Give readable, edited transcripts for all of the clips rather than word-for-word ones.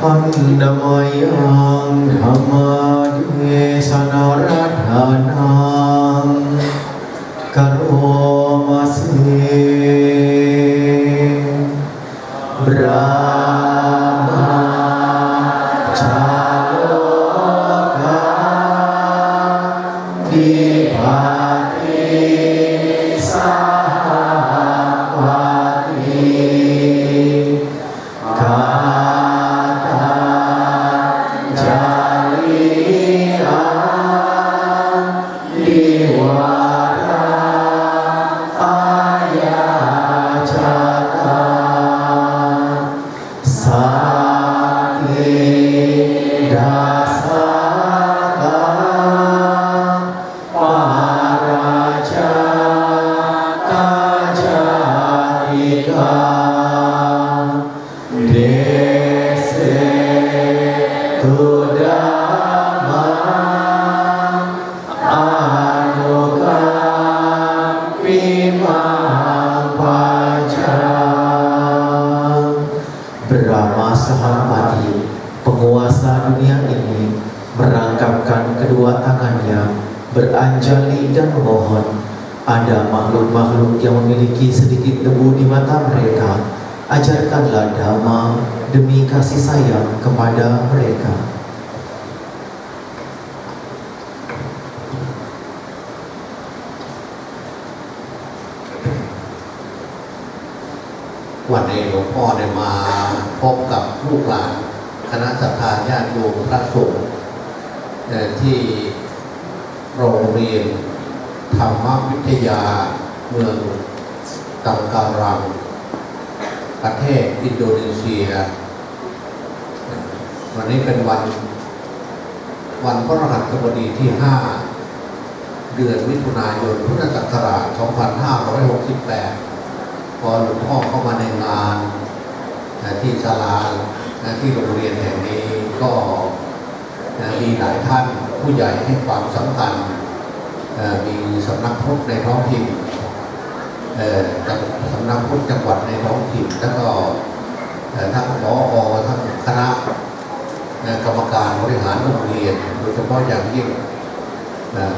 อันนามยังธรรมเทศนารัตนังกโรมาเสบรามาชาโลกาดิภาติสาวาติกาตาจาริอาดิวาราอายาจาตาสาติดาสากาปาราชากาจาริกาเดเสตุดามาอานุกาปิมังปาจาBrahma Sahapati, penguasa dunia ini, merangkapkan kedua tangannya, beranjali dan memohon. Ada makhluk-makhluk yang memiliki sedikit debu di mata mereka. Ajarkanlah Dhamma demi kasih sayang kepada mereka. วันนี้หลวงพ่อได้มาพบกับลูกหลานคณะศรัทธาญาติโยมพระสงฆ์ที่โรงเรียนธรรมวิทยาเมืองตังการังประเทศอินโดนีเซียวันนี้เป็นวันพฤหัสบดีที่ 5 เดือนมิถุนายนพุทธศักราช 2568 พอหลวงพ่อเข้ามาในงานที่ศาลาที่โรงเรียนแห่งนี้ก็มีหลายท่านผู้ใหญ่ให้ความสำคัญมีสำนักพุทธในท้องถิ่นสำนักพุทธจังหวัดในท้องถิ่นแล้วก็ทั้งผอ.ทั้งคณะกรรมการบริหารโรงเรียนโดยเฉพาะอย่างยิ่ง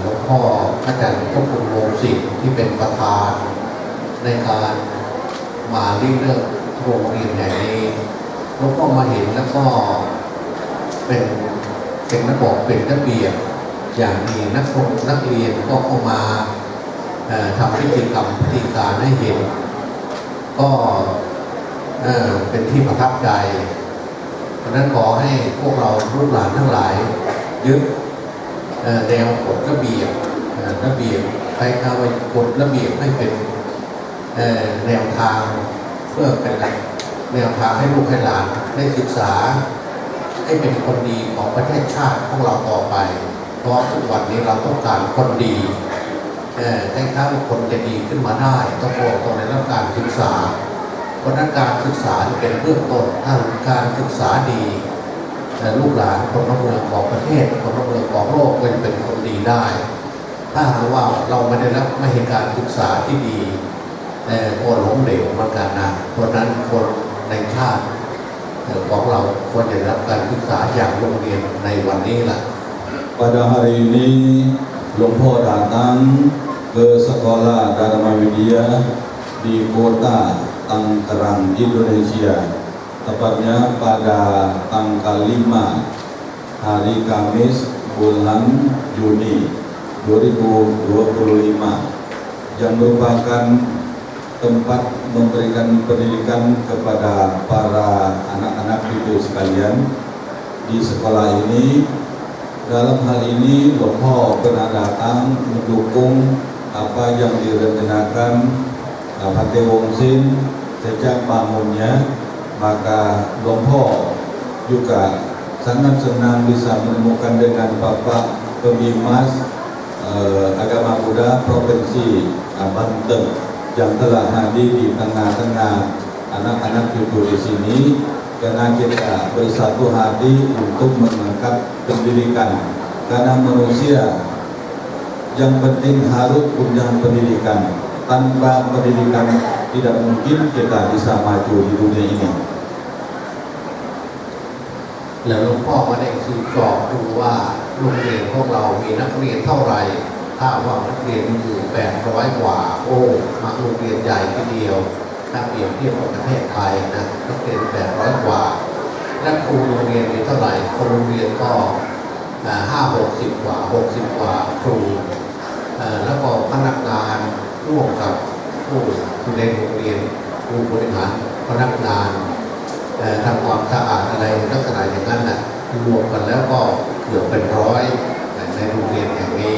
หลวงพ่ออาจารย์เจ้าคุณวงศ์ศิษย์ที่เป็นประธานในการมาเรื่องโรงเรียนแห่งนี้หลวงพ่อมาเห็นแล้วก็เป็นระบบเป็นระเบียบอย่างดีนักเรียนก็เข้ามาทำพิธีกรรมพิธีการให้เห็นก็เป็นที่ประทับใจเพราะนั้นขอให้พวกเราลูกหลานทั้งหลายยึดแนวกฎระเบียบใช้คำว่ากฎระเบียบให้เป็นแนวทางเพื่อเป็นแนวทางให้ลูกให้หลานได้ศึกษาให้เป็นคนดีของประเทศชาติของเราต่อไปเพราะทุกวันนี้เราต้องการคนดีให้ข้างคนจะดีขึ้นมาได้ต้องในรับการศึกษาเพราะนั้นการศึกษาเป็นเบื้องต้นถ้าการศึกษาดีลูกหลานคนละเมืองของประเทศคนละเมืองของโลกก็จะเป็นคนดีได้ถ้าหากว่าเราไม่เห็นการศึกษาที่ดีก็ล้มเหลวเหมือนกันนะเพราะนั้นคนในชาติของเราควรจะรับการศึกษาอย่างโรงเรียนในวันนี้ล่ะ Pada hari ini Lumpur datang ke sekolah Dharma Widya di kota Tangerang, Indonesia. Tepatnya pada tanggal 5 hari Kamis bulan Juni 2025 yang merupakan tempat memberikan pendidikan kepada para anak-anak itu sekalian di sekolah ini. Dalam hal ini Lumpur pernah datang mendukung apa yang direncanakan Bhante Wongsin sejak bangunnya, maka Lumpur juga sangat senang bisa menemukan dengan Bapak Pembimas Agama Buddha Provinsi Banten yang telah hadir di tengah-tengah anak-anak cucu di sini, karena kita bersatu hati untuk mengangkat pendidikan. Karena manusia yang penting harus punya pendidikan. Tanpa pendidikan tidak mungkin kita bisa maju di dunia ini. แล้วหลวงพ่อก็ได้สืบสอบดูว่าโรงเรียนของเรามีนักเรียนเท่าไหร่ถ้าว่านักเรียนมีอยู่800 กว่าโอ้มาโรงเรียนใหญ่ทีเดียวถ้าเปรียบเทียบกับประเทศไทยนะนักเรียน800 กว่าและครูโรงเรียนมีเท่าไหร่ครูโรงเรียนก็60 กว่า60 กว่าครูแล้วก็พนักงานร่วมกับผู้ดูแลโรงเรียนผู้บริหารพนักงานทำความสะอาดอะไรลักษณะอย่างนั้นนะรวมกันแล้วก็เกือบเป็น100ในโรงเรียนแห่งนี้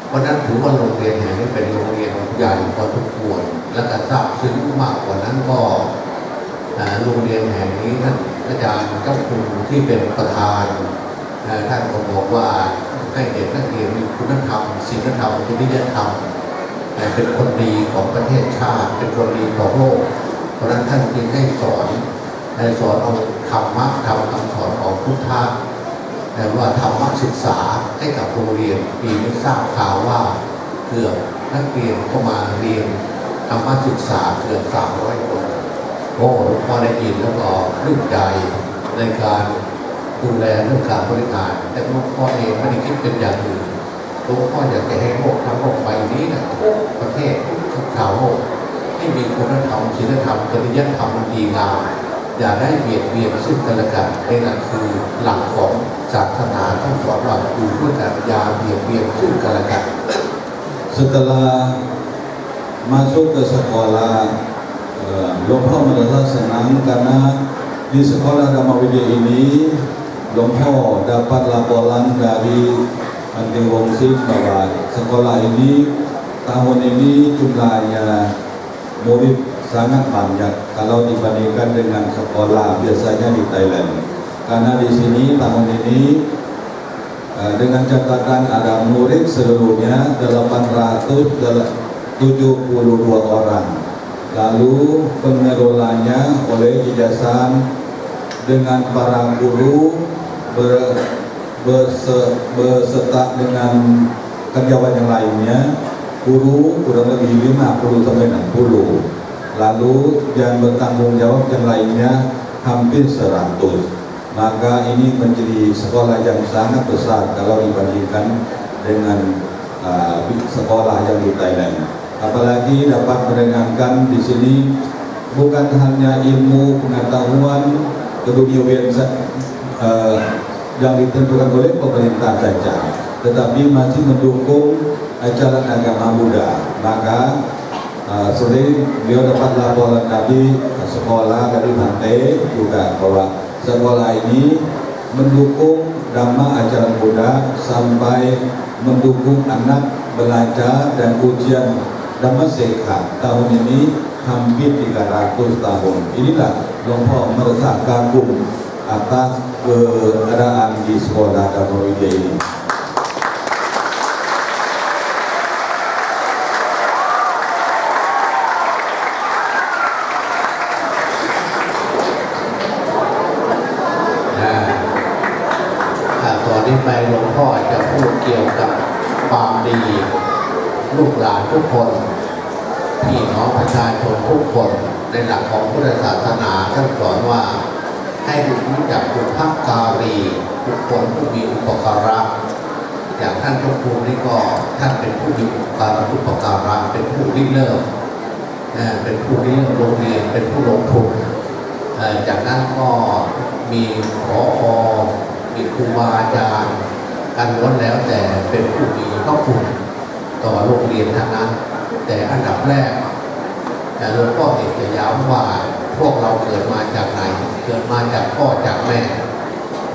เพราะนั้นถือว่าโรงเรียนแห่งนี้เป็นโรงเรียนใหญ่พอสมควรและก็ทราบซึ้งมากกว่านั้นก็โรงเรียนแห่งนี้ท่านอาจารย์เจ้าคุณที่เป็นประธานท่านก็บอกว่าให้เด็กนักเรียนมีคุณธรรมศีลธรรมจริยธรรมเป็นคนดีของประเทศชาติเป็นคนดีของโลกเพราะนั้นท่านจึงให้สอนเอาธรรมะคำสอนของพุทธะว่าธรรมศึกษาให้กับโรงเรียนปีนี้ทราบข่าวว่าเกือบนักเรียนก็มาเรียนธรรมศึกษาเกือบ300 คนโอ้หลวงพ่อได้ยินแล้วก็รื่นใจในการดูแลเรื่องการบริการแต่หลวงพ่อเองไม่ได้คิดเป็นอย่างอื่นหลวงพ่ออยากจะให้โลกทั้งโลกใบนี้นะทุกประเทศทุกชาวโลกที่มีคุณธรรมศีลธรรมจริยธรรมมันดีงามอย่าได้เบียดเบียนซึ่งกันและกันนั่นคือหลักของศาสนาต้องสอนเราอยู่ด้วยกันอย่าเบียดเบียนซึ่งกันและกัน Setelah masuk ke sekolah, Lompo merasa senang karena di sekolah Dhamma Widya ini Lompo dapat laporan dari Anti Wongsi bahwa sekolah ini tahun ini jumlahnya murid sangat banyak kalau dibandingkan dengan sekolah biasanya di Thailand. Karena di sini tahun ini dengan catatan ada murid seluruhnya 872 orang. Lalu pengelolanya oleh yayasan dengan para guru beserta dengan karyawan yang lainnya, guru kurang lebih 50 sampai 60. Lalu yang bertanggung jawab yang lainnya hampir 100. Maka ini menjadi sekolah yang sangat besar kalau dibandingkan dengan sekolah yang di Thailand. Apalagi dapat mendengarkan di sini bukan hanya ilmu pengetahuan keduniawian yang ditentukan oleh pemerintah saja, tetapi masih mendukung ajaran agama Buddha. Maka sering beliau dapat laporan dari sekolah dari Bante juga bahwa sekolah ini mendukung Dhamma ajaran Buddha sampai mendukung anak belajar dan ujian Dhamma Sekha tahun ini hampir 300 tahun. Inilah Lompo merasa kagum atas keadaan di sekolah Dhamma Widya ini.ไปหลวงพ่อจะพูดเกี่ยวกับความดีลูกหลานทุกคนพี่น้องประชาชนทุกคนในหลักของพุทธศาสนาท่านสอนว่าให้รู้จักบุพการีบุคคลผู้มีอุปการะอย่างท่านเจ้าคุณนี่ก็ท่านเป็นผู้มีอุปการะเป็นผู้ริเริ่มโรงเรียนเป็นผู้ลงทุนจากนั้นก็มีผอ.มีครูบาอาจารย์กันล้วนแล้วแต่เป็นผู้มีพระคุณต่อโรงเรียนทั้งนั้นแต่อันดับแรกหลวงพ่อเอกจะย้ำว่าพวกเราเกิดมาจากไหนเกิดมาจากพ่อจากแม่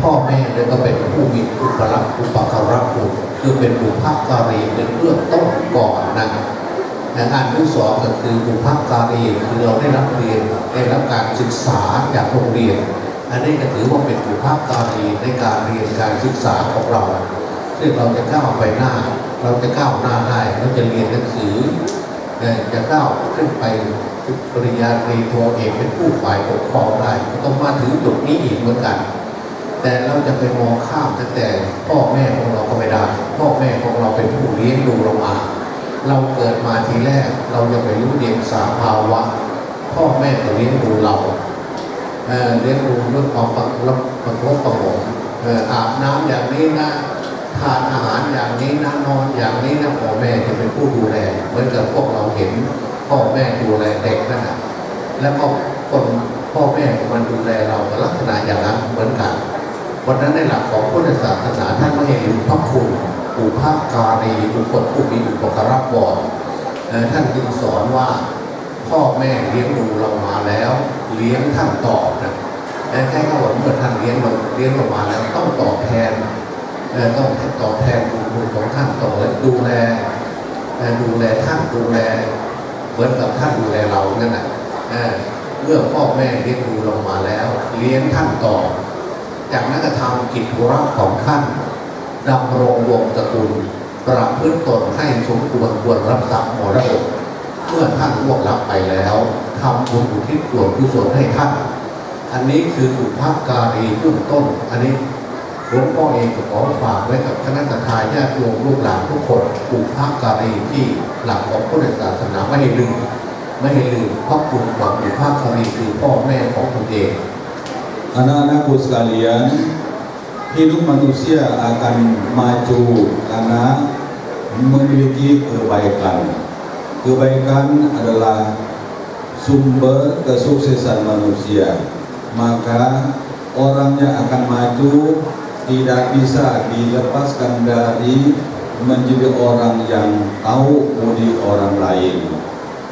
พ่อแม่เลยก็เป็นผู้มีอุปการะคุณคือเป็นบุพการีเป็นเบื้องต้นก่อนนะอันที่สองก็คือบุพการีคือเราได้รับเรียนได้รับการศึกษาจากโรงเรียนอันนี้ก็ถือว่าเป็นบุพการีในการเรียนการศึกษาของเราซึ่งเราจะก้าวไปหน้าเราจะก้าวหน้าได้เราจะเรียนหนังสือจะก้าวขึ้นไปปริญญาตรีโทเอกเป็นผู้ฝ่ายปกครองได้ก็ต้องมาถึงจุดนี้อีกเหมือนกันแต่เราจะไปมองข้ามตั้งแต่พ่อแม่ของเราก็ไม่ได้พ่อแม่ของเราเป็นผู้เลี้ยงดูเรามาเราเกิดมาทีแรกเรายังไม่รู้เดียงสาภาวะพ่อแม่ก็เลี้ยงดูเรา เลี้ยงดูด้วยความประคบประหงมอาบน้ำอย่างนี้นะทานอาหารอย่างนี้นะนอนอย่างนี้นะพ่อแม่จะเป็นผู้ดูแลเหมือนกับพวกเราเห็นพ่อแม่ดูแลเด็กนั่นแหละแล้วก็คนพ่อแม่มันดูแลเราลักษณะอย่างนั้นเหมือนกันวันนั้นในหลักของพุทธศาสนาท่านไม่ให้ลืมพระคุณบุพการีบุคคลผู้มีอุปการะบอนท่านจึงสอนว่าพ่อแม่เลี้ยงดูเรามาแล้วเลี้ยงท่านตอบนะแค่เขาบอกเมื่อท่านเลี้ยงเรามาแล้วต้องตอบแทนต้องตอบแทนบุญของท่านต้องดูแลท่านดูแลเหมือนกับท่านดูแลเรานั่นแหละเมื่อพ่อแม่เลี้ยงดูเรามาแล้วเลี้ยงท่านต่อจากนั้นก็ทำกิจธุระของท่านดำรงวงศ์ตระกูลประพฤติตนให้สมควรรับทรัพย์มรดกเมื่อท่านล่วงลับไปแล้วทำบุญอุทิศส่วนกุศลให้ท่านอันนี้คือบุพการีเบื้องต้นอันนี้หลวงพ่อเองก็ขอฝากไว้กับคณะทาญาติโยมลูกหลานทุกคนบุพการีที่หลักของพุทธศาสนาไม่ให้ลืมเพราะคุณของบุพการีคือพ่อแม่ของตนเอง Anak-anakku sekalian, hidup manusia akan maju karena memiliki kebaikan. Kebaikan adalah sumber kesuksesan manusia. Maka orang yang akan maju tidak bisa dilepaskan dari menjadi orang yang tahu budi orang lain.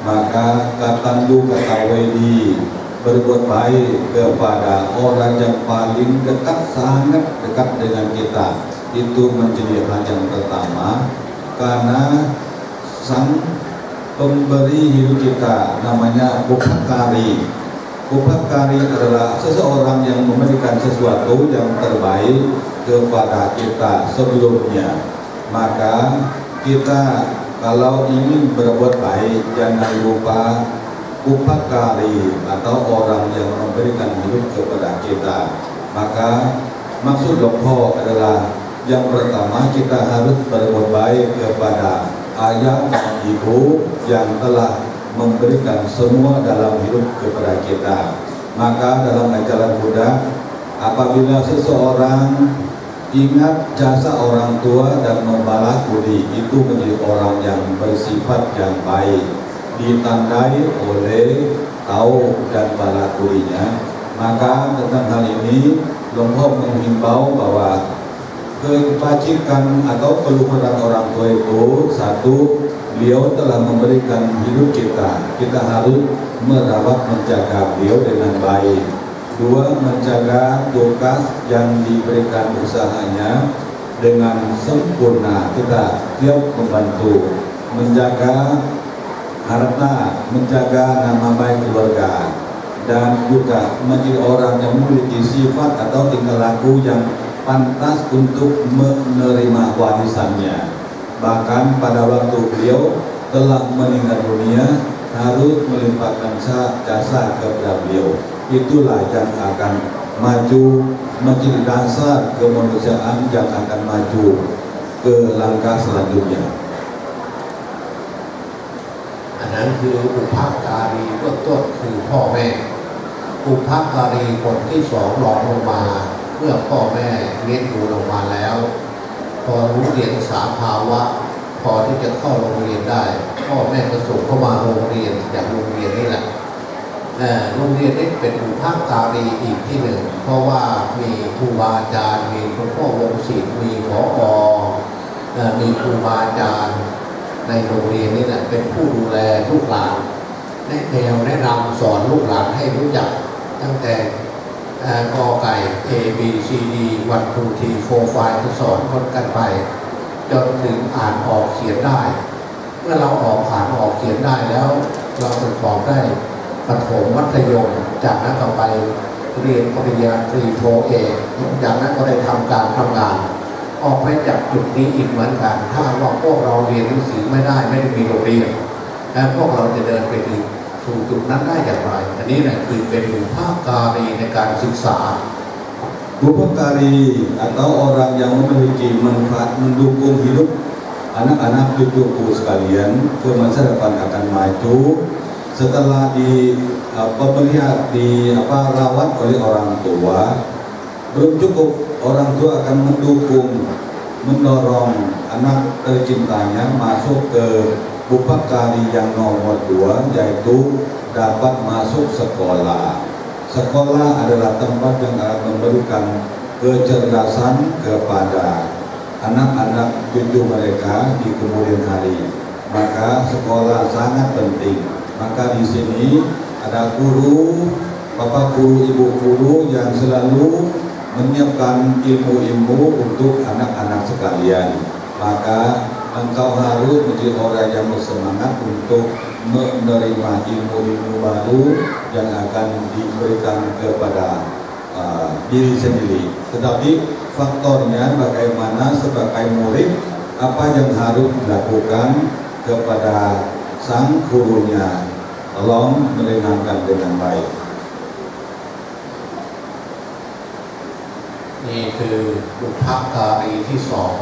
Maka katandu katawedi berbuat baik kepada orang yang paling dekat, sangat dekat dengan kita, itu menjadi hal yang pertama, karena sang pemberi hidup kita namanya Buphakari. Buphakari adalah seseorang yang memberikan sesuatu yang terbaik kepada kita sebelumnya. Maka kita kalau ingin berbuat baik, jangan lupa Buphakari atau orang yang memberikan hidup kepada kita. Maka maksud Longpo adalah yang pertama kita harus berbuat baik kepada ayah dan ibu yang telah memberikan semua dalam hidup kepada kita. Maka dalam ajaran Buddha, apabila seseorang ingat jasa orang tua dan membalas budi, itu menjadi orang yang bersifat yang baik, ditandai oleh tahu dan bala budinya. Maka tentang hal ini Longpo menghimbau bahwa kebajikan atau keluhuran orang tua itu, satu, beliau telah memberikan hidup kita harus merawat menjaga beliau dengan baik. Dua, menjaga tugas yang diberikan usahanya dengan sempurna, kita siap membantu, menjaga harta, menjaga nama baik keluarga, dan juga menjadi orang yang memiliki sifat atau tingkah laku yang pantas untuk menerima warisannya. Bahkan pada waktu beliau telah meninggal dunia, harus melimpahkan jasa kepada beliau. Itulah yang akan maju menjadi dasar kemanusiaan yang akan maju ke langkah selanjutnya. อันนั้นคือบุพการีเบื้องต้นคือพ่อแม่บุพการีคนที่สองรองลงมาเมื่อพ่อแม่เลี้ยงดูลงมาแล้วพอรู้เรียนสามภาวะพอที่จะเข้าโรงเรียนได้พ่อแม่ก็ส่งเข้ามาโรงเรียนอย่างโรงเรียนนี่แหละโรงเรียนนี้เป็นบุพการีอีกที่หนึ่งเพราะว่ามีครูบาอาจารย์มีหลวงพ่อวงศิษย์มีผอ.มีครูบาอาจารย์ในโรงเรียนนี่แหละเป็นผู้ดูแลลูกหลานแนะนำสอนลูกหลานให้รู้จักตั้งแต่กอไก่ A B C D 1 2 3 4 5ก็สอนคนกันไปจนถึงอ่านออกเขียนได้เมื่อเราอ่านออกเขียนได้แล้วเราจะสอบได้ประถมมัธยมจากนั้นก็ไปเรียนปริญญาตรีโทเอกจากนั้นก็ได้ทำการทำงานออกไปจากจุดนี้อีกเหมือนกันถ้าว่าพวกเราเรียนหนังสือไม่ได้ไม่ได้มีโรงเรียนแล้วพวกเราจะเดินไปถึงสู่จุดนั้นได้อย่างไรอันนี้แหละคือเป็นบุพการีในการศึกษา Buphakari atau orang yang memiliki manfaat mendukung hidup anak-anak cucuku sekalian ke masa depan akan maju, setelah rawat oleh orang tua, belum cukup, orang tua akan mendukung, mendorong anak tercintanya masuk ke upakari yang nomor 2, yaitu dapat masuk sekolah. Sekolah adalah tempat yang akan memberikan kecerdasan kepada anak-anak cucu mereka di kemudian hari. Maka sekolah sangat penting. Maka di sini ada guru, bapak guru, ibu guru yang selalu menyiapkan ilmu-ilmu untuk anak-anak sekalian. Maka engkau harus menjadi orang yang bersemangat untuk menerima ilmu-ilmu baru yang akan diberikan kepada diri sendiri. Tetapi faktornya bagaimana sebagai murid, apa yang harus dilakukan kepada sang gurunya, tolong mendengarkan dengan baik. นี่คือบุพการีที่สอง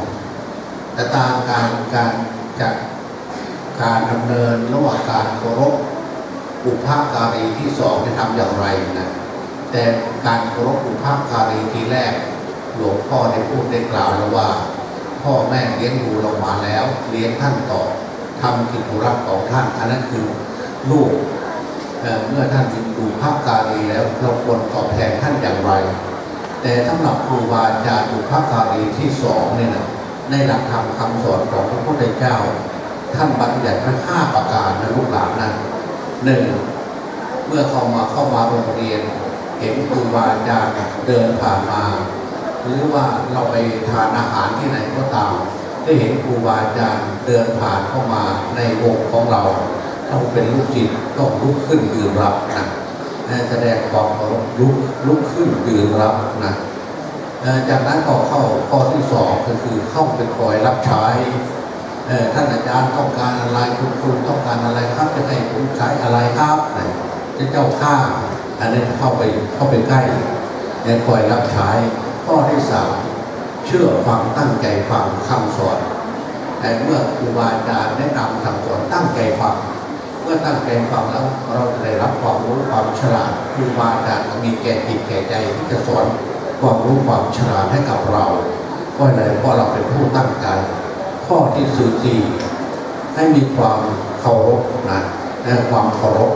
แต่ตามการจัดการดำเนินระหว่างการเคารพบุพการีที่สองจะทำอย่างไรนะแต่การเคารพบุพการีทีแรกหลวงพ่อได้พูดได้กล่าวแล้วว่าพ่อแม่เลี้ยงดูเรามาแล้วเลี้ยงท่านต่อทำกิจธุระของท่านอันนั้นคือลูกเมื่อท่านดูบุพการีแล้วเราควรตอบแทนท่านอย่างไรแต่สำหรับครูบาอาจารย์บุพการีที่สองเนี่ยนะในหลักธรรมคำสอนของพระพุทธเจ้าท่านบัญญัติไว้5ประการนะลูกหลานนะ1เมื่อเข้ามาโรงเรียนเห็นครูบาอาจารย์เดินผ่านมาหรือว่าเราไปทานอาหารที่ไหนก็ตามได้เห็นครูบาอาจารย์เดินผ่านเข้ามาในวงของเราต้องเป็นลูกศิษย์ต้องลุกขึ้นยืนรับนะแสดงความเคารพลุกขึ้นยืนรับนะจากนั้นก็เข้าข้อที่2ก็คือเข้าไปคอยรับใช้ท่านอาจารย์ต้องการอะไรคุณครูต้องการอะไรครับจะให้ผมใช้อะไรครับจะเจ้าข้าอันนี้เข้าไปใกล้คอยรับใช้ข้อที่3เชื่อฟังตั้งใจฟังคำสอนเมื่อครูบาอาจารย์แนะนำคำสอนตั้งใจฟังเมื่อตั้งใจฟังแล้วเราจะได้รับความรู้ความฉลาดครูบาอาจารย์มีแก่จิตแก่ใจที่จะสอนความรู้ความฉลาดให้กับเราก็เลยเพราะเราเป็นผู้ตั้งใจข้อที่4ให้มีความเคารพนะความเคารพ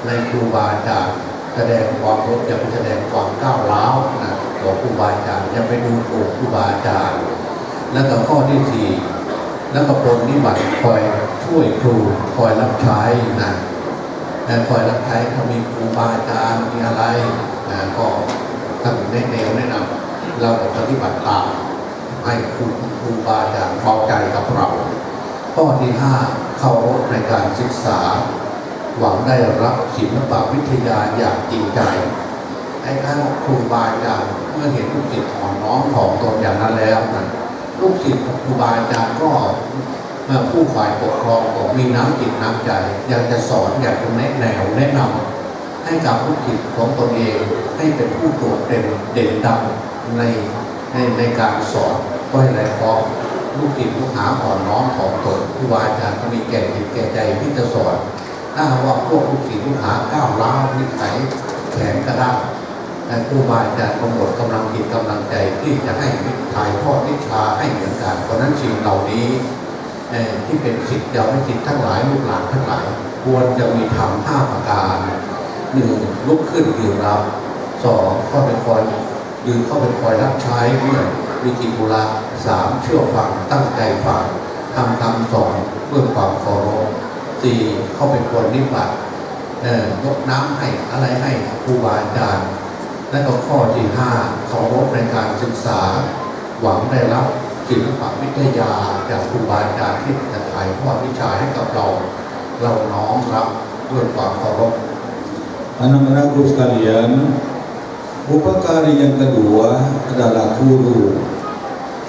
ในครูบาอาจารย์แสดงความเคารพอย่าไปแสดงความก้าวร้าวนะต่อครูบาอาจารย์อย่าไปดูถูกครูบาอาจารย์แล้วก็ข้อที่4แล้วก็ปรนนิบัติคอยช่วยครูคอยรับใช้นะคอยรับใช้ถ้ามีครูบาอาจารย์มีอะไรก็ท่านแนะนำเราปฏิบัติตามให้ครูบาอาจารย์พอใจกับเราข้อที่5เคารพในการศึกษาหวังได้รับศิลปวิทยาอย่างจริงใจไอ้ท่านครูบาอาจารย์เมื่อเห็นลูกศิษย์ของน้องของตนอย่างนั้นแล้วนะลูกศิษย์ครูบาอาจารย์ก็ผู้ฝ่ายปกครองก็มีน้ำจิตน้ำใจอยากจะสอนอยากจะแนะนำให้กับลูกศิษย์ของตนเองให้เป็นผู้โดดเด่นดังในการสอนก็ให้หลายพร้อมลูกศิษย์ลูกหาอ่อนน้อมของตนครูบาอาจารย์ก็มีแก่จิตแก่ใจที่จะสอนถ้าว่าพวกลูกศิษย์ลูกหาก้าวร้าวนิสัยแข็งกระด้างแต่ครูบาอาจารย์กำหนดกำลังจิตกำลังใจที่จะให้ถ่ายทอดวิชาให้เหมือนกันเพราะนั้นสิ่งเหล่านี้ที่เป็นศิษย์เยาวศิษย์ทั้งหลายลูกหลานทั้งหลายควรจะมีธรรม5ประการ1ลุกขึ้นยืนรับ2เข้าไปคอยยืนเข้าไปคอยรับใช้เมื่อมีกิจธุระ3เชื่อฟังตั้งใจฟังทำคำสอนด้วยความเคารพ4เข้าไปคอยนิบัติยกน้ำให้อะไรให้ครูบาอาจารย์และก็ข้อที่5เคารพในการศึกษาหวังได้รับศิลปวิทยาจากครูบาอาจารย์ที่จะถ่ายทอดวิชาให้กับเราน้อมรับด้วยความเคารพ Anak-anakku sekalian, upakari yang kedua adalah guru.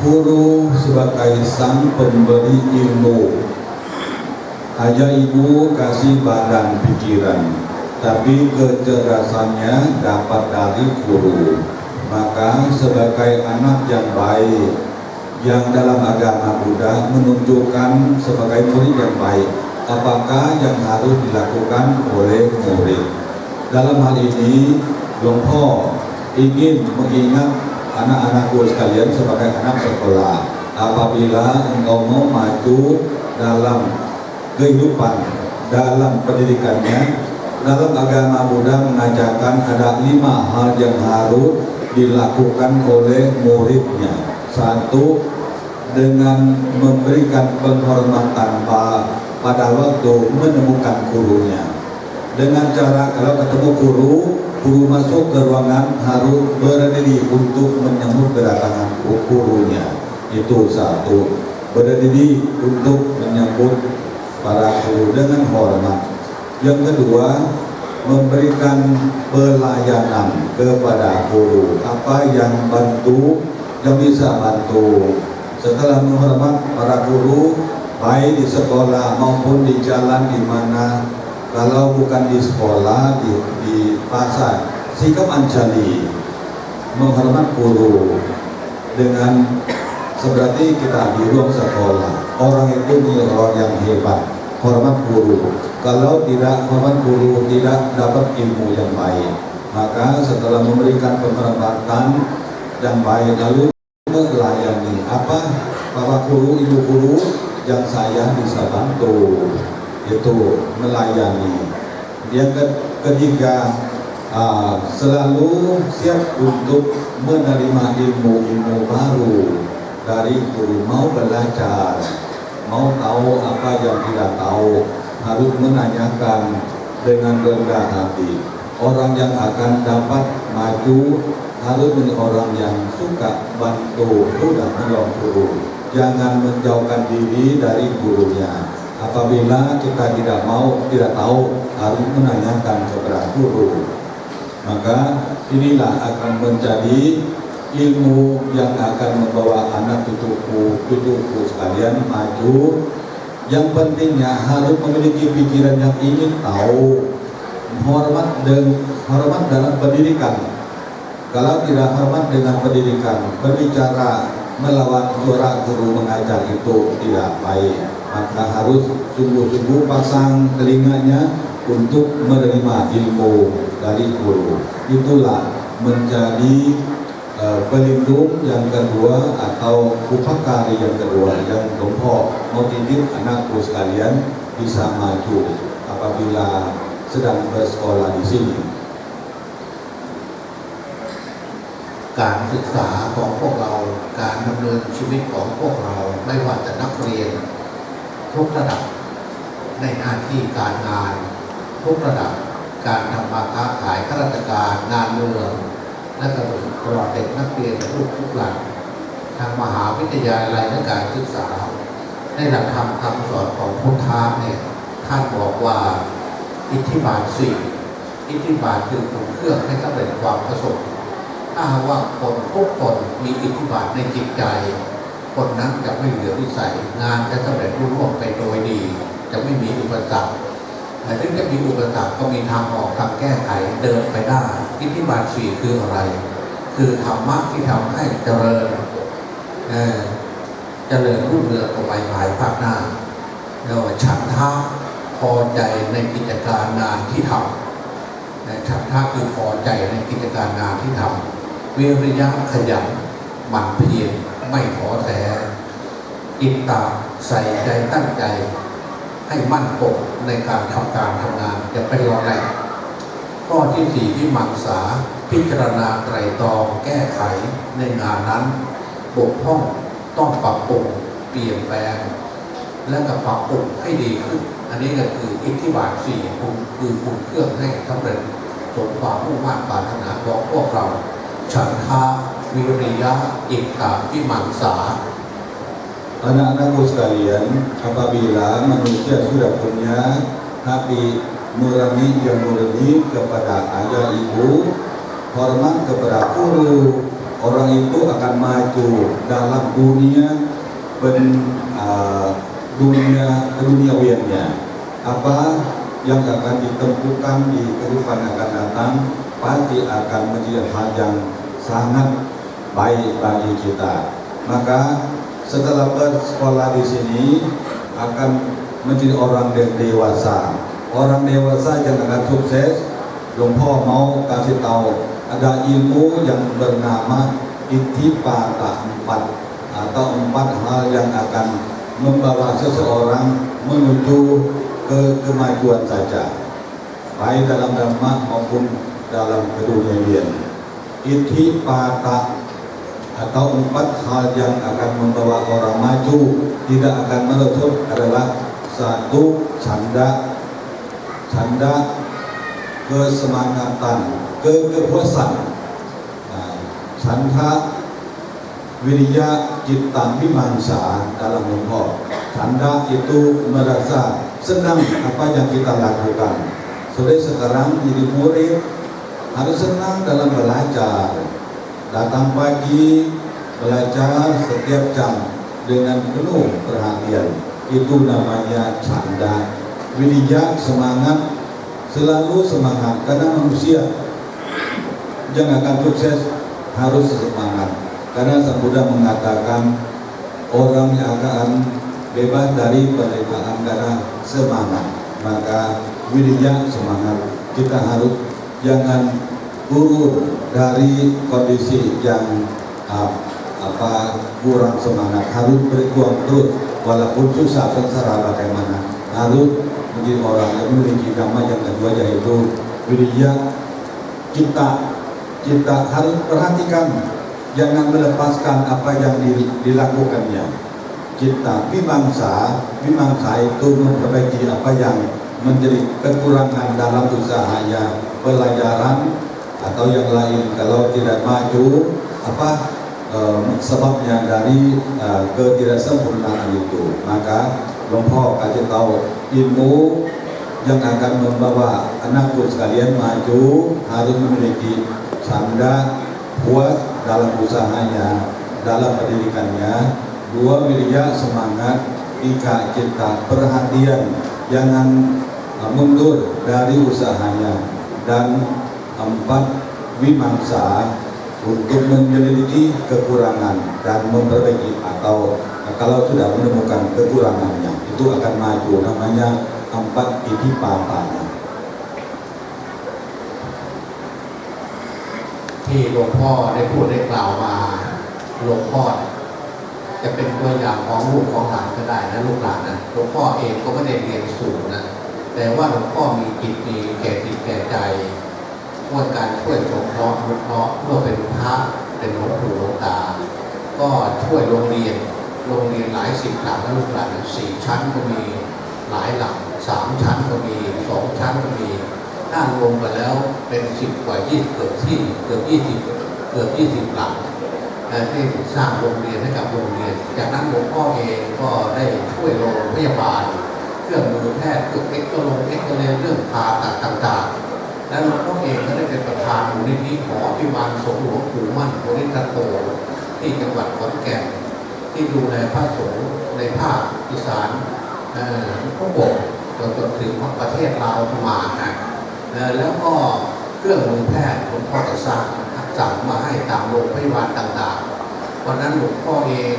Guru sebagai sang pemberi ilmu. Ayah ibu kasih badan pikiran, tapi kecerdasannya dapat dari guru. Maka sebagai anak yang baik, yang dalam agama Buddha menunjukkan sebagai murid yang baik, apakah yang harus dilakukan oleh murid. Dalam hal ini, Long Po ingin mengingat anak-anakku sekalian sebagai anak sekolah. Apabila engkau mau maju dalam kehidupan, dalam pendidikannya, dalam agama Buddha mengajarkan ada 5 hal yang harus dilakukan oleh muridnya. 1, dengan memberikan penghormatan pada waktu menemukan gurunya. Dengan cara kalau ketemu guru masuk ke ruangan harus berdiri untuk menyambut kedatangan gurunya. Itu 1, berdiri untuk menyambut para guru dengan hormat. Yang kedua, memberikan pelayanan kepada guru. Apa yang bisa bantu. Setelah menghormat para guru, baik di sekolah maupun di jalan di mana, kalau bukan di sekolah, di pasar, sikap ancali, menghormat guru dengan seperti kita di ruang sekolah. Orang itu orang yang hebat, hormat guru. Kalau tidak hormat guru, tidak dapat ilmu yang baik. Maka setelah memberikan penghormatan yang baik, lalu melayani apa para guru, ibu guru yang saya bisa bantu, itu melayani. Yang ketiga, selalu siap untuk menerima ilmu baru dari guru. Mau belajar, mau tahu apa yang tidak tahu, harus menanyakan dengan rendah hati. Orang yang akan dapat maju harus menjadi orang yang suka bantu, sudah menolong guru. Jangan menjauhkan diri dari gurunya. Apabila kita tidak tahu, harus menanyakan kepada guru. Maka inilah akan menjadi ilmu yang akan membawa anak cucuku sekalian maju. Yang pentingnya harus memiliki pikiran yang ingin tahu, hormat dalam pendidikan. Kalau tidak hormat dengan pendidikan, berbicara melawan suara guru mengajar itu tidak baik. Maka harus sungguh-sungguh pasang telinganya untuk menerima ilmu dari guru. Itulah menjadi pelindung yang kedua atau upakari yang kedua yang Dompo mau titip anakku sekalian bisa maju apabila sedang bersekolah di sini. การศึกษาของพวกเราการดำเนินชีวิตของพวกเราไม่ว่าจะนักเรียนทุกระดับในหน้าที่การงานทุกระดับการทำมาค้าขายข้าราชการงานเมืองและตลอดเด็กนักเรียนทุกหลักทางมหาวิทยาลัยและการศึกษาในหลักธรรมคำสอนของพุทธะเนี่ยท่านบอกว่าอิทธิบาท 4อิทธิบาทคือผลเครื่องให้สำเร็จความประสงค์ถ้าว่าคนทุกคนมีอิทธิบาทในจิตใจคนนั้นจะไม่เหลือวิสัยงานจะสำเร็จรุ่งเรืองไปโดยดีจะไม่มีอุปสรรคแต่ถ้าจะมีอุปสรรคก็มีทางออกทางแก้ไขเดินไปได้อิทธิบาท 4คืออะไรคือธรรมะที่ทำให้เจริญรุ่งเรืองต่อไปภายภาคหน้าเรียกว่าฉันทะพอใจในกิจการงานที่ทำฉันทะคือพอใจในกิจการงานที่ทำวิริยะขยันหมั่นเพียรไม่ท้อแท้อิตตาใส่ใจตั้งใจให้มั่นคงในการทำงานอย่าไปรอแรงข้อที่ 4วิมังสาพิจารณาไตร่ตรองแก้ไขในงานนั้นบกพร่องต้องปรับปรุงเปลี่ยนแปลงและก็ปรับปรุงให้ดีขึ้นอันนี้ก็คืออิทธิบาท 4คือคุณเครื่องให้สำเร็จสมความมุ่งมั่นปรารถนาของพวกเราฉันทะวิริยะอิตตาวิมังสา Anak-anakku sekalian, apabila manusia sudah punya hati nurani yang murni kepada ayah ibu, hormat kepada guru, orang itu akan maju dalam duniawiannya. Apa yang akan ditentukan di kehidupan akan datang pasti akan menjadi hal yang sangat baik bagi kita. Maka setelah bersekolah di sini akan menjadi orang dewasa. Orang dewasa yang akan sukses. Lumpur mau kasih tahu ada ilmu yang bernama Ittipata 4 atau 4 hal yang akan membawa seseorang menuju ke kemajuan saja, baik dalam dhamma maupun dalam keduniaan. Ittipata atau 4 hal yang akan membawa orang maju tidak akan melusut adalah 1. Canda, kesemangatan, kepuasan. Canda, Wirya, Cita, Mimangsa dalam lumpur. Canda itu merasa senang apa yang kita lakukan. Sudah sekarang jadi murid harus senang dalam belajar. Datang pagi belajar setiap jam dengan penuh perhatian. Itu namanya canda. Wirya, semangat, selalu semangat karena manusia yang akan sukses harus semangat. Karena Sang Buddha mengatakan orang yang akan bebas dari penderitaan karena semangat. Maka wirya, semangat, kita harus jangan turun dari kondisi yang kurang semangat, harus berjuang terus walaupun susah sengsara bagaimana, harus menjadi orang yang memiliki dhamma. Yang kedua yaitu wirya, kita harus perhatikan, jangan melepaskan apa yang dilakukannya. Kita Mimangsa itu memperbaiki apa yang menjadi kekurangan dalam usahanya, pelajaran atau yang lain. Kalau tidak maju, sebabnya dari ketidaksempurnaan itu. Maka Lumpur kasih tahu ilmu yang akan membawa anakku sekalian maju harus memiliki canda, puas dalam usahanya, dalam pendidikannya. 2, wirya, semangat. 3, cinta, perhatian, jangan mundur dari usahanya. Dan 4, Mimangsa, untuk menyelidiki kekurangan dan memperbaiki, atau kalau sudah menemukan kekurangannya itu akan maju. Namanya 4 Ittipata. ที่หลวงพ่อได้พูดได้กล่าวมาหลวงพ่อจะเป็นตัวอย่างของลูกของหลานก็ได้นะลูกหลานนะหลวงพ่อเองก็ไม่ได้เรียนสูงนะแต่ว่าหลวงพ่อมีจิตแก่จิตแก่ใจว่าการช่วยสงเคราะห์นุเคราะห์เมื่อเป็นพระเป็นหลวงปู่หลวงตาก็ช่วยโรงเรียนหลาย10 หลังนะลูกหลาน4 ชั้นก็มีหลายหลัง3 ชั้นก็มี2 ชั้นก็มีถ้ารวมกันแล้วเป็น10 กว่า 20 เกือบ 20 หลังที่สร้างโรงเรียนให้กับโรงเรียนจากนั้นหลวงพ่อเองก็ได้ช่วยโรงพยาบาลเครื่องมือแพทย์เครื่องเอ็กซเรย์เรื่องผ่าตัดต่างๆและหลวงพ่อเองก็ได้เป็นประธานมูลนิธิหอพิบาลสงฆ์หลวงปู่มั่นโพธิทัตโตที่จังหวัดขอนแก่นที่ดูแลพระสงฆ์ในภาคอีสานพวกผมจนถึงประเทศลาวมาแล้วก็เครื่องมือแพทย์หลวงพ่อจะสั่งมาให้ตามโรงพยาบาลต่างๆวันนั้นหลวงพ่อเอง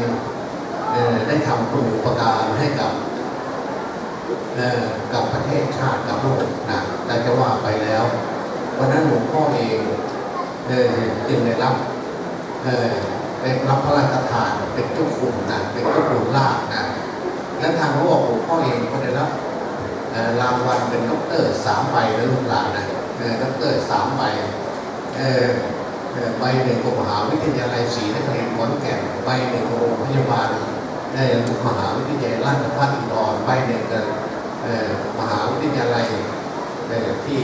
ได้ทำคุณูปการให้กับประเทศชาติกับโลกนะแต่จะว่าไปแล้ววันนั้นหลวงพ่อเองจึงได้รับพระราชทานเป็นเจ้าคุณนะเป็นเจ้าคุณลาภนะและทางโลกหลวงพ่อเองก็ได้รับรางวัลเป็นด็อกเตอร์3 ใบนะลูกหลานนะด็อกเตอร์3 ใบใบหนึ่งของมหาวิทยาลัยศรีนครินทร์ขอนแก่นใบหนึ่งของโรงพยาบาลมหาวิทยาลัยราชภัฏอุดรใบหนึ่งกับมหาวิทยาลัยที่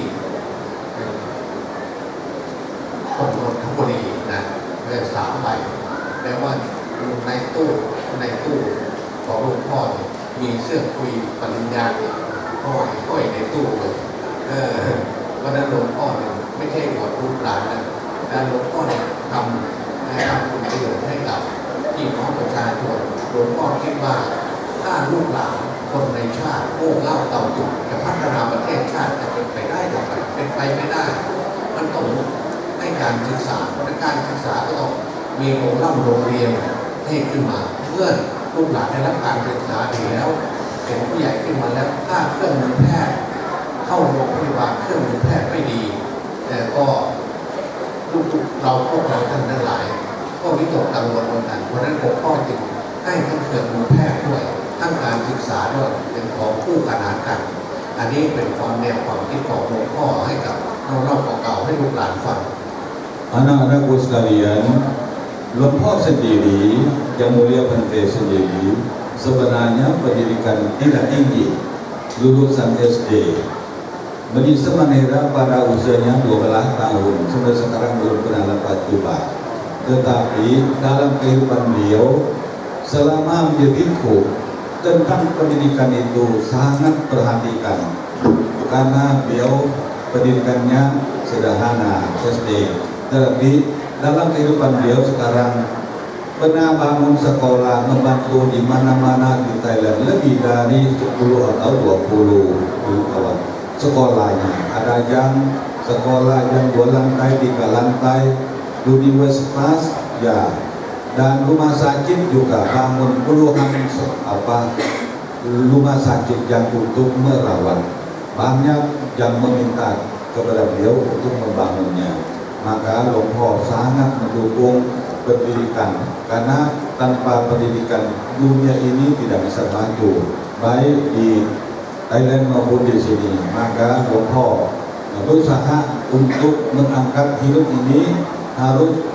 นนทบุรีนะ3 ใบแปลว่าในตู้ของหลวงพ่อมีเสื้อคุยปริญญาห้อยในตู้เลยวันนั้นหลวงพ่อเนี่ยไม่ใช่อวดลูกหลานนะหลวงพ่อเนี่ยทำคุณประโยชน์ให้กับพี่น้องประชาชนหลวงพ่อคิดว่าถ้าลูกหลานคนในชาติโง่เง่าเต่าตุ่นจะพัฒนาประเทศชาติจะเป็นไปได้หรือเปล่าเป็นไปไม่ได้มันต้องให้การศึกษาเพราะการศึกษาก็ต้องมีโรงเรียนให้ขึ้นมาเมื่อลูกหลานได้รับการศึกษาดีแล้ว เป็นผู้ใหญ่ขึ้นมาแล้วถ้าเครื่องมือแพทย์เข้าโรงพยาบาลเครื่องมือแพทย์ไม่ดี แต่ก็ลูกๆเราพวกเราท่านทั้งหลาย ก็วิตกกังวลเหมือนกันเพราะฉะนั้นหลวงพ่อจึงให้ทั้งเครื่องมือแพทย์ด้วยทั้งการศึกษาด้วยเป็นของคู่ขนานกัน อันนี้เป็นความแนวความคิดของหลวงพ่อให้กับน้องๆเก่าๆให้ลูกหลานฟัง Anak-anakku sekalian, Lempok sendiri, yang mulia Bante sendiri, sebenarnya pendidikan tidak tinggi, lulusan SD. Bagi semanera pada usianya 12 tahun, sampai sekarang belum pernah dapat coba. Tetapi dalam kehidupan beliau, selama menjadi biksu, tentang pendidikan itu sangat perhatikan. Karena beliau pendidikannya sederhana, SD. Tetapi dalam kehidupan beliau sekarang pernah bangun sekolah, membantu di mana-mana di Thailand lebih dari 10 atau 20 sekolahnya. Ada yang sekolah yang 2 lantai, 3 lantai, universitas, ya. Dan rumah sakit juga bangun puluhan rumah sakit yang untuk merawat. Banyak yang meminta kepada beliau untuk membangunnya. Maka Lompo sangat mendukung pendidikan karena tanpa pendidikan dunia ini tidak bisa maju baik di Thailand maupun di sini. Maka Lompo berusaha untuk mengangkat hidup ini harus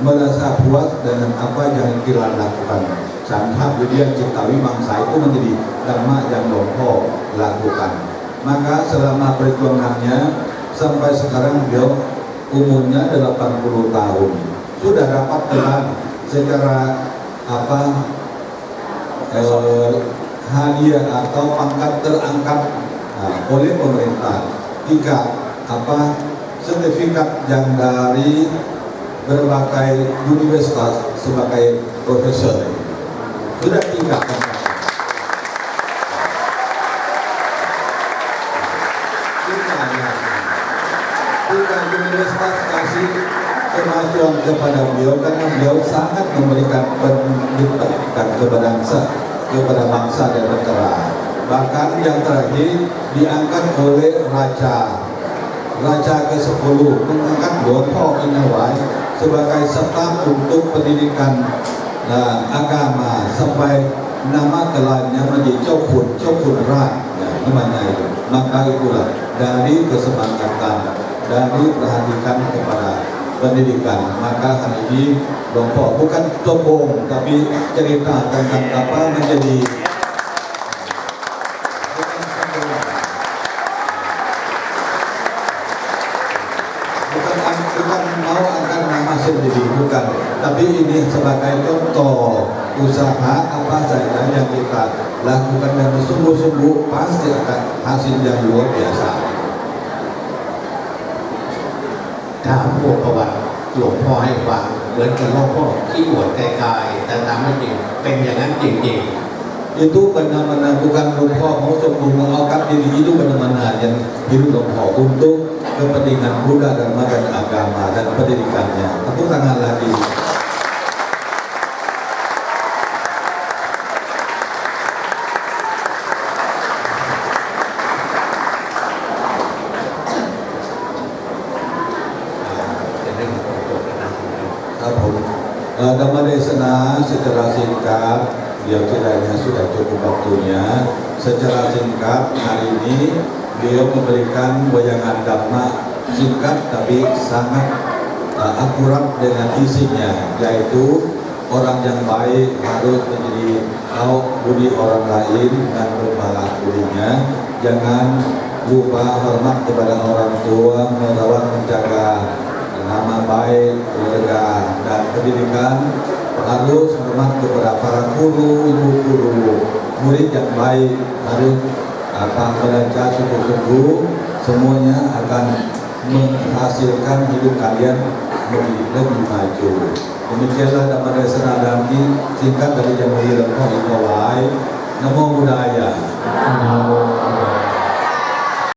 merasa puas dengan apa yang kita lakukan. Sampai dia Ciptawi Mangsa itu menjadi dhamma yang Lompo lakukan. Maka selama perjuangannya sampai sekarang beliau umurnya 80 tahun sudah dapat gelar secara hadiah atau pangkat terangkat oleh pemerintah 3 sertifikat yang dari berbagai universitas sebagai profesor sudah 3 universitas kasih kemajuan kepada beliau karena beliau sangat memberikan pendidikan kepada bangsa dan negara. Bahkan yang terakhir diangkat oleh Raja ke-10 mengangkat Lompo Inawai sebagai staf untuk pendidikan agama sampai nama gelarnya menjadi Cokun Rat namanya itu. Maka itulah dari kesemangatan dari perhatikan kepada pendidikan. Maka hari ini Lompo bukan sombong tapi cerita tentang apa menjadi bukan mau angkat nama sendiri, bukan, tapi ini sebagai contoh usaha apa saja yang kita lakukan dan sungguh-sungguh pasti akan hasil yang luar biasa. ถามพวกประวัติหลวงพ่อให้ฟังเหมือนกับหลวงพ่อที่อวดไกลๆแต่ตามไม่จริงเป็นอย่างนั้นจริงๆ itu benar-benar bukan Lompo mau sombong mengangkat diri, itu benar-benar yang hidup Lompo untuk kepentingan Buddha, Dharma dan agama dan pendidikannya. Tepuk tangan lagi. Dhamma Desana secara singkat, beliau kiranya sudah cukup waktunya. Secara singkat hari ini beliau memberikan bayangan dhamma singkat tapi sangat akurat dengan isinya, yaitu orang yang baik harus menjadi tahu budi orang lain dan berbalas budinya. Jangan lupa hormat kepada orang tua, merawat menjaga nama baik keluarga dan pendidikan, harus hormat kepada para guru, ibu guru, murid yang baik, harus belajar sungguh-sungguh, semuanya akan menghasilkan hidup kalian lebih maju. Demikianlah Dhamma Desana Dhammi singkat dari Yang Mulia Lompo Inawai. Namo Buddhaya.